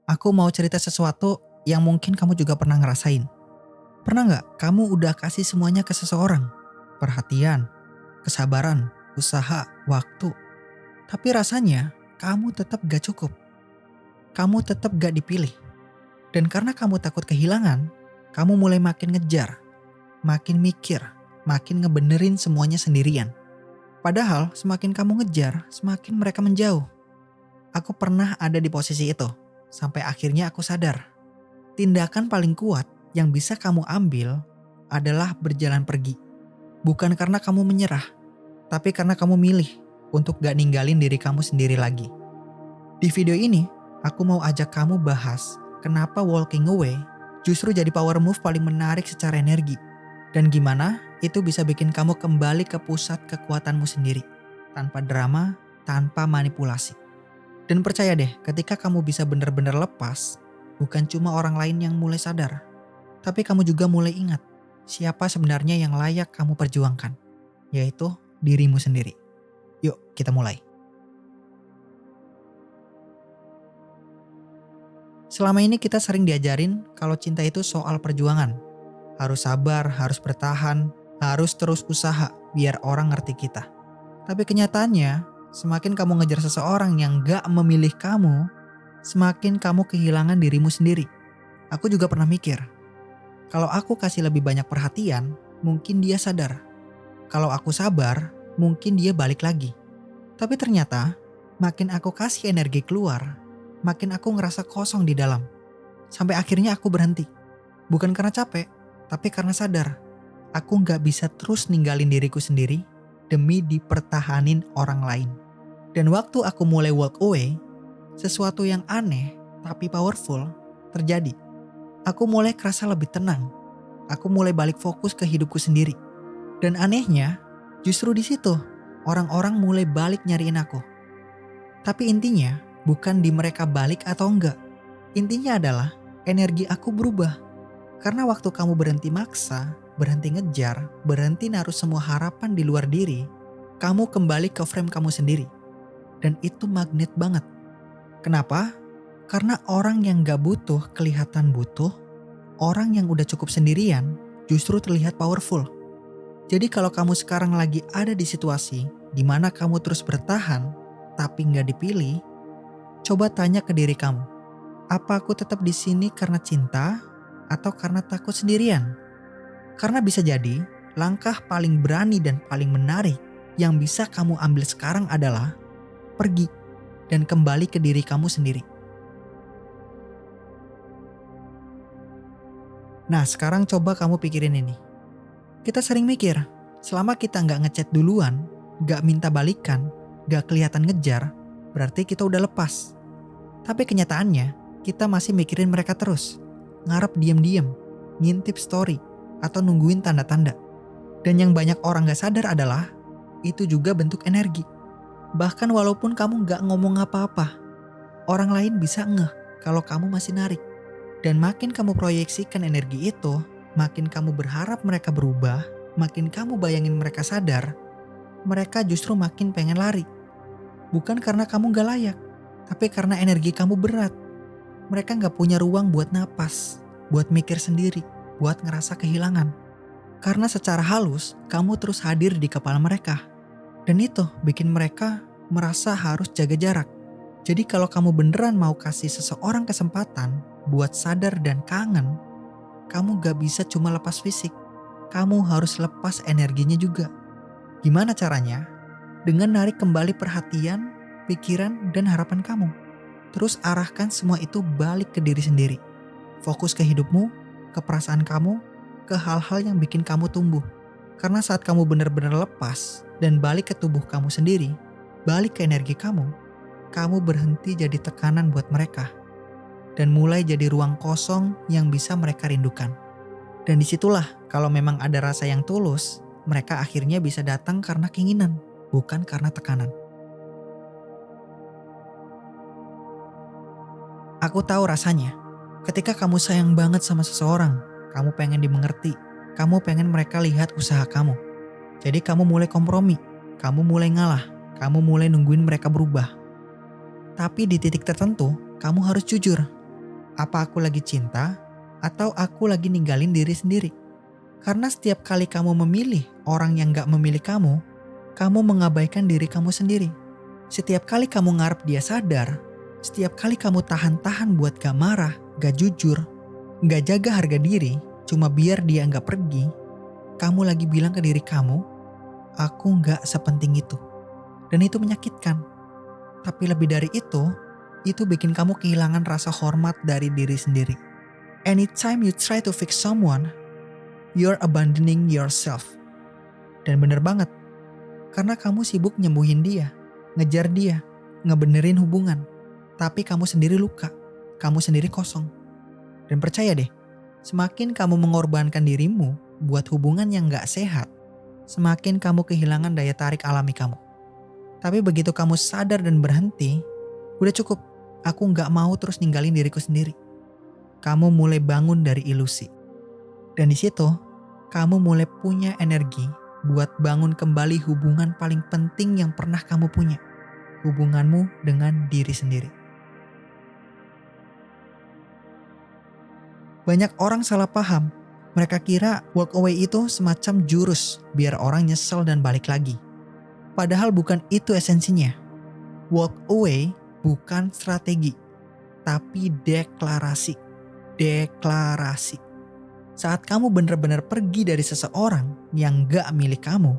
Aku mau cerita sesuatu yang mungkin kamu juga pernah ngerasain. Pernah nggak kamu udah kasih semuanya ke seseorang? Perhatian, kesabaran, usaha, waktu. Tapi rasanya kamu tetap gak cukup. Kamu tetap gak dipilih. Dan karena kamu takut kehilangan, kamu mulai makin ngejar, makin mikir, makin ngebenerin semuanya sendirian. Padahal semakin kamu ngejar, semakin mereka menjauh. Aku pernah ada di posisi itu. Sampai akhirnya aku sadar. Tindakan paling kuat yang bisa kamu ambil adalah berjalan pergi. Bukan karena kamu menyerah, tapi karena kamu milih untuk gak ninggalin diri kamu sendiri lagi. Di video ini, aku mau ajak kamu bahas kenapa walking away justru jadi power move paling menarik secara energi. Dan gimana itu bisa bikin kamu kembali ke pusat kekuatanmu sendiri. Tanpa drama, tanpa manipulasi. Dan percaya deh, ketika kamu bisa benar-benar lepas, bukan cuma orang lain yang mulai sadar, tapi kamu juga mulai ingat siapa sebenarnya yang layak kamu perjuangkan, yaitu dirimu sendiri. Yuk, kita mulai. Selama ini kita sering diajarin kalau cinta itu soal perjuangan. Harus sabar, harus bertahan, harus terus usaha biar orang ngerti kita. Tapi kenyataannya, semakin kamu ngejar seseorang yang gak memilih kamu, semakin kamu kehilangan dirimu sendiri. Aku juga pernah mikir, kalau aku kasih lebih banyak perhatian, mungkin dia sadar. Kalau aku sabar, mungkin dia balik lagi. Tapi ternyata, makin aku kasih energi keluar, makin aku ngerasa kosong di dalam. Sampai akhirnya aku berhenti. Bukan karena capek, tapi karena sadar. Aku gak bisa terus ninggalin diriku sendiri demi dipertahanin orang lain. Dan waktu aku mulai walk away, sesuatu yang aneh tapi powerful terjadi. Aku mulai kerasa lebih tenang. Aku mulai balik fokus ke hidupku sendiri. Dan anehnya, justru di situ orang-orang mulai balik nyariin aku. Tapi intinya bukan di mereka balik atau enggak. Intinya adalah energi aku berubah. Karena waktu kamu berhenti maksa, berhenti ngejar, berhenti naruh semua harapan di luar diri, kamu kembali ke frame kamu sendiri. Dan itu magnet banget. Kenapa? Karena orang yang gak butuh kelihatan butuh, orang yang udah cukup sendirian justru terlihat powerful. Jadi kalau kamu sekarang lagi ada di situasi di mana kamu terus bertahan tapi gak dipilih, coba tanya ke diri kamu, apa aku tetap di sini karena cinta atau karena takut sendirian? Karena bisa jadi langkah paling berani dan paling menarik yang bisa kamu ambil sekarang adalah pergi dan kembali ke diri kamu sendiri. Nah, sekarang coba kamu pikirin ini. Kita sering mikir, selama kita nggak ngechat duluan, nggak minta balikan, nggak kelihatan ngejar, berarti kita udah lepas. Tapi kenyataannya, kita masih mikirin mereka terus. Ngarep diem-diem, ngintip story, atau nungguin tanda-tanda. Dan yang banyak orang nggak sadar adalah, itu juga bentuk energi. Bahkan walaupun kamu nggak ngomong apa-apa, orang lain bisa ngeh kalau kamu masih narik. Dan makin kamu proyeksikan energi itu, makin kamu berharap mereka berubah, makin kamu bayangin mereka sadar, mereka justru makin pengen lari. Bukan karena kamu gak layak, tapi karena energi kamu berat. Mereka gak punya ruang buat napas, buat mikir sendiri, buat ngerasa kehilangan. Karena secara halus, kamu terus hadir di kepala mereka. Dan itu bikin mereka merasa harus jaga jarak. Jadi kalau kamu beneran mau kasih seseorang kesempatan buat sadar dan kangen, kamu gak bisa cuma lepas fisik. Kamu harus lepas energinya juga. Gimana caranya? Dengan narik kembali perhatian, pikiran, dan harapan kamu. Terus arahkan semua itu balik ke diri sendiri. Fokus ke hidupmu, ke perasaan kamu, ke hal-hal yang bikin kamu tumbuh. Karena saat kamu benar-benar lepas dan balik ke tubuh kamu sendiri, balik ke energi kamu berhenti jadi tekanan buat mereka. Dan mulai jadi ruang kosong yang bisa mereka rindukan. Dan disitulah kalau memang ada rasa yang tulus, mereka akhirnya bisa datang karena keinginan, bukan karena tekanan. Aku tahu rasanya, ketika kamu sayang banget sama seseorang, kamu pengen dimengerti, kamu pengen mereka lihat usaha kamu. Jadi kamu mulai kompromi, kamu mulai ngalah, kamu mulai nungguin mereka berubah. Tapi di titik tertentu, kamu harus jujur. Apa aku lagi cinta atau aku lagi ninggalin diri sendiri? Karena setiap kali kamu memilih orang yang gak memilih kamu mengabaikan diri kamu sendiri. Setiap kali kamu ngarep dia sadar, setiap kali kamu tahan-tahan buat gak marah, gak jujur, gak jaga harga diri, cuma biar dia gak pergi, kamu lagi bilang ke diri kamu, aku gak sepenting itu. Dan itu menyakitkan. Tapi lebih dari itu bikin kamu kehilangan rasa hormat dari diri sendiri. Anytime you try to fix someone, you're abandoning yourself. Dan bener banget, karena kamu sibuk nyembuhin dia, ngejar dia, ngebenerin hubungan. Tapi kamu sendiri luka, kamu sendiri kosong. Dan percaya deh, semakin kamu mengorbankan dirimu buat hubungan yang gak sehat, semakin kamu kehilangan daya tarik alami kamu. Tapi begitu kamu sadar dan berhenti, udah cukup, aku gak mau terus ninggalin diriku sendiri. Kamu mulai bangun dari ilusi. Dan di situ, kamu mulai punya energi buat bangun kembali hubungan paling penting yang pernah kamu punya. Hubunganmu dengan diri sendiri. Banyak orang salah paham. Mereka kira walk away itu semacam jurus biar orang nyesel dan balik lagi. Padahal bukan itu esensinya. Walk away bukan strategi, tapi deklarasi. Deklarasi. Saat kamu benar-benar pergi dari seseorang yang gak milik kamu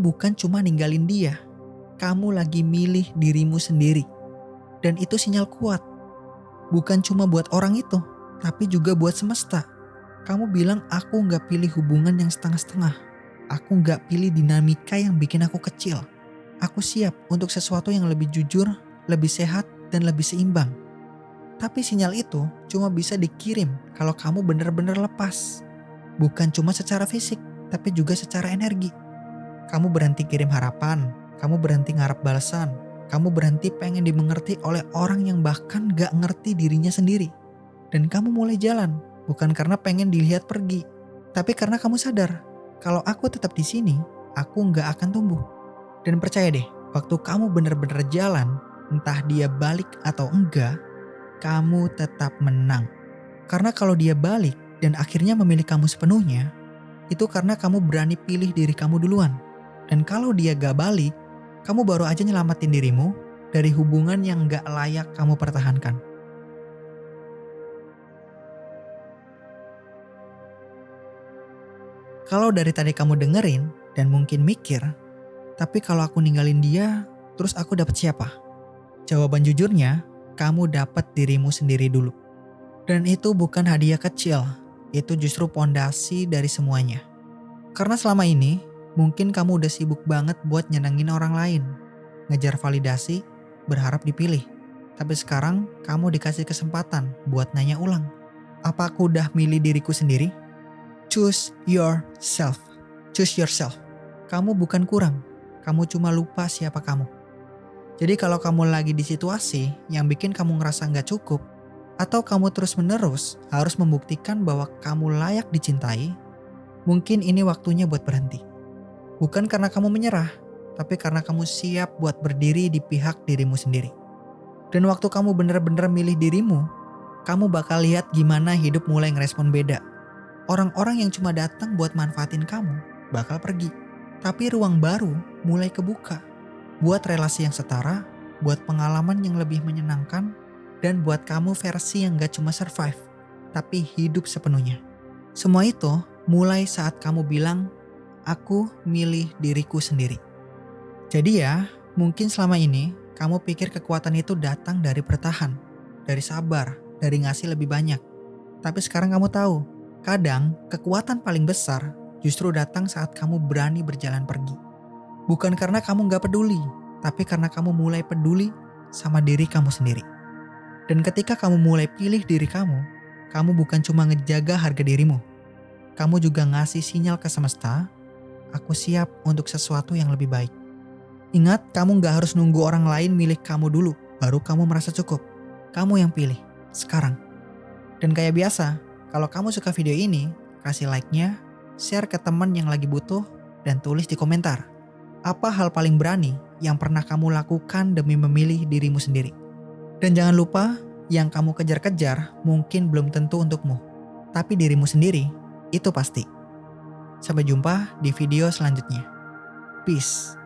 bukan cuma ninggalin dia. Kamu lagi milih dirimu sendiri. Dan itu sinyal kuat. Bukan cuma buat orang itu, tapi juga buat semesta. Kamu bilang aku gak pilih hubungan yang setengah-setengah. Aku gak pilih dinamika yang bikin aku kecil. Aku siap untuk sesuatu yang lebih jujur, lebih sehat, dan lebih seimbang. Tapi sinyal itu cuma bisa dikirim kalau kamu benar-benar lepas. Bukan cuma secara fisik, tapi juga secara energi. Kamu berhenti kirim harapan, kamu berhenti ngarep balasan, kamu berhenti pengen dimengerti oleh orang yang bahkan gak ngerti dirinya sendiri. Dan kamu mulai jalan, bukan karena pengen dilihat pergi, tapi karena kamu sadar, kalau aku tetap di sini, aku gak akan tumbuh. Dan percaya deh, waktu kamu benar-benar jalan, entah dia balik atau enggak, kamu tetap menang. Karena kalau dia balik dan akhirnya memilih kamu sepenuhnya, itu karena kamu berani pilih diri kamu duluan. Dan kalau dia gak balik, kamu baru aja nyelamatin dirimu dari hubungan yang gak layak kamu pertahankan. Kalau dari tadi kamu dengerin dan mungkin mikir, tapi kalau aku ninggalin dia, terus aku dapat siapa? Jawaban jujurnya, kamu dapat dirimu sendiri dulu. Dan itu bukan hadiah kecil, itu justru pondasi dari semuanya. Karena selama ini, mungkin kamu udah sibuk banget buat nyenengin orang lain. Ngejar validasi, berharap dipilih. Tapi sekarang kamu dikasih kesempatan buat nanya ulang. Apa aku udah milih diriku sendiri? Choose yourself. Choose yourself. Kamu bukan kurang, kamu cuma lupa siapa kamu. Jadi kalau kamu lagi di situasi yang bikin kamu ngerasa gak cukup, atau kamu terus-menerus harus membuktikan bahwa kamu layak dicintai, mungkin ini waktunya buat berhenti. Bukan karena kamu menyerah, tapi karena kamu siap buat berdiri di pihak dirimu sendiri. Dan waktu kamu bener-bener milih dirimu, kamu bakal lihat gimana hidup mulai ngerespon beda. Orang-orang yang cuma datang buat manfaatin kamu bakal pergi, tapi ruang baru mulai kebuka. Buat relasi yang setara, buat pengalaman yang lebih menyenangkan, dan buat kamu versi yang gak cuma survive, tapi hidup sepenuhnya. Semua itu mulai saat kamu bilang, aku milih diriku sendiri. Jadi ya, mungkin selama ini kamu pikir kekuatan itu datang dari bertahan, dari sabar, dari ngasih lebih banyak. Tapi sekarang kamu tahu, kadang kekuatan paling besar justru datang saat kamu berani berjalan pergi. Bukan karena kamu gak peduli, tapi karena kamu mulai peduli sama diri kamu sendiri. Dan ketika kamu mulai pilih diri kamu bukan cuma ngejaga harga dirimu. Kamu juga ngasih sinyal ke semesta, aku siap untuk sesuatu yang lebih baik. Ingat, kamu gak harus nunggu orang lain milih kamu dulu, baru kamu merasa cukup. Kamu yang pilih, sekarang. Dan kayak biasa, kalau kamu suka video ini, kasih like-nya, share ke teman yang lagi butuh, dan tulis di komentar. Apa hal paling berani yang pernah kamu lakukan demi memilih dirimu sendiri? Dan jangan lupa, Yang kamu kejar-kejar mungkin belum tentu untukmu, tapi dirimu sendiri itu pasti. Sampai jumpa di video selanjutnya. Peace.